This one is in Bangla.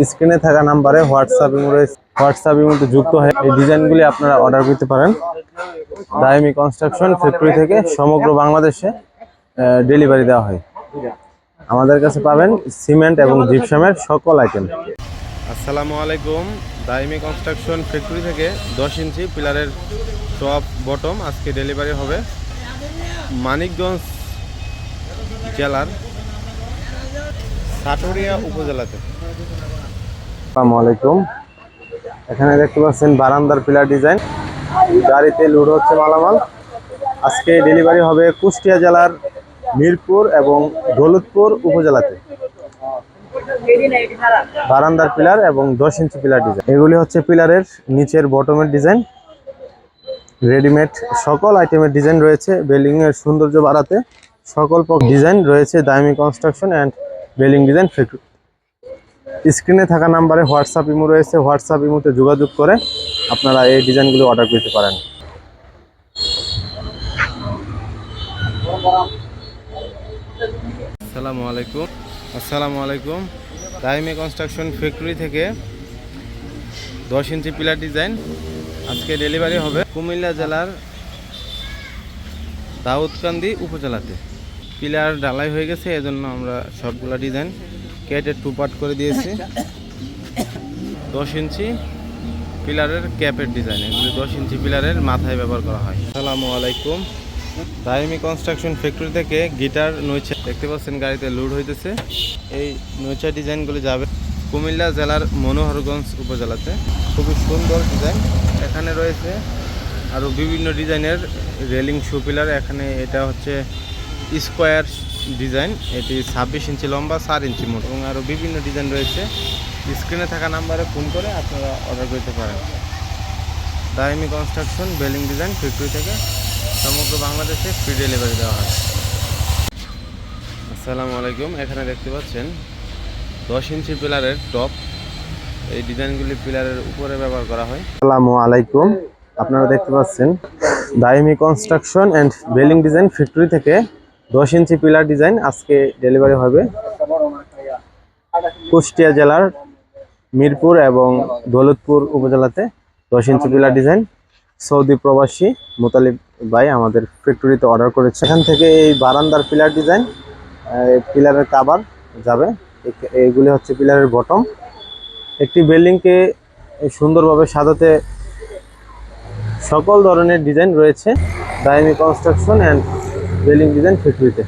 স্ক্রিনে থাকা নাম্বারে হোয়াটসঅ্যাপ ইমোতে যুক্ত হয়ে এই ডিজাইনগুলি আপনারা অর্ডার করতে পারেন। দাইমি কনস্ট্রাকশন ফ্যাক্টরি থেকে সমগ্র বাংলাদেশে ডেলিভারি দেওয়া হয়। আমাদের কাছে পাবেন সিমেন্ট এবং জিপসামের সকল আইটেম। আসসালামু আলাইকুম। দাইমি কনস্ট্রাকশন ফ্যাক্টরি থেকে 10 ইঞ্চি পিলারের টপ বটম আজকে ডেলিভারি হবে মানিকগঞ্জ জেলার সাটুরিয়া উপজেলাতে। আসসালামু আলাইকুম। এখানে দেখতে পাচ্ছেন বারান্দার পিলার ডিজাইন, গাড়িতে লোড হচ্ছে মালামাল। আজকে ডেলিভারি হবে কুষ্টিয়া জেলার মিরপুর এবং দৌলতপুর উপজেলাতে। বারান্দার পিলার এবং 10 ইঞ্চি পিলার ডিজাইন, এগুলি হচ্ছে পিলারের নিচের বটমের ডিজাইন। রেডিমেড সকল আইটেমের ডিজাইন রয়েছে। বিল্ডিং এর সৌন্দর্য বাড়াতে সকল ডিজাইন রয়েছে Daimi construction and building design factory. স্ক্রিনে থাকা নাম্বারে হোয়াটসঅ্যাপ ইমো রয়েছে, হোয়াটসঅ্যাপ ইমোতে যোগাযোগ করে আপনারা এই ডিজাইনগুলো অর্ডার করতে পারেন। আসসালামু আলাইকুম। দাইমি কনস্ট্রাকশন ফ্যাক্টরি থেকে 10 ইঞ্চি পিলার ডিজাইন আজকে ডেলিভারি হবে কুমিল্লা জেলার দাউদকান্দি উপজেলাতে। পিলার ঢালাই হয়ে গেছে, এজন্য আমরা সবগুলা ডিজাইন কেটে 2 পার্ট করে দিয়েছি। 10 ইঞ্চি পিলারের ক্যাপের ডিজাইন, এগুলি 10 ইঞ্চি পিলারের মাথায় ব্যবহার করা হয়। আসসালামু আলাইকুম। দাইমি কনস্ট্রাকশন ফ্যাক্টরি থেকে গিটার নৈচা দেখতে পাচ্ছেন গাড়িতে লোড হইতেছে। এই নৈচা ডিজাইনগুলি যাবে কুমিল্লা জেলার মনোহরগঞ্জ উপজেলাতে। খুবই সুন্দর ডিজাইন। এখানে রয়েছে আরও বিভিন্ন ডিজাইনের রেলিং শু পিলার। এখানে এটা হচ্ছে স্কোয়ার ডিজাইন, এটি 26 ইঞ্চি লম্বা, 4 ইঞ্চি মোটা এবং আরও বিভিন্ন ডিজাইন রয়েছে। স্ক্রিনে থাকা নাম্বারে ফোন করে আপনারা অর্ডার করতে পারেন। দাইমি কনস্ট্রাকশন বিল্ডিং ডিজাইন ফ্যাক্টরি থেকে সমগ্র বাংলাদেশে ফ্রি ডেলিভারি দেওয়া হয়। আসসালামু আলাইকুম। এখানে দেখতে পাচ্ছেন 10 ইঞ্চি পিলারের টপ, এই ডিজাইনগুলি পিলারের উপরে ব্যবহার করা হয়। আসসালামু আলাইকুম। আপনারা দেখতে পাচ্ছেন Daimi construction and building design factory থেকে 10 ইঞ্চি পিলার ডিজাইন আজকে ডেলিভারি হবে কুষ্টিয়া জেলার মিরপুর এবং দৌলতপুর উপজেলাতে। 10 ইঞ্চি পিলার ডিজাইন সৌদি প্রবাসী মোতালিব ভাই আমাদের ফ্যাক্টরিতে অর্ডার করেছে। এখান থেকে এই বারান্দার পিলার ডিজাইন, পিলারের কাভার যাবে। এগুলি হচ্ছে পিলারের বটম। একটি বিল্ডিংকে সুন্দরভাবে সাজাতে সকল ধরনের ডিজাইন রয়েছে Daimi construction and building design ফ্যাক্টরিতে।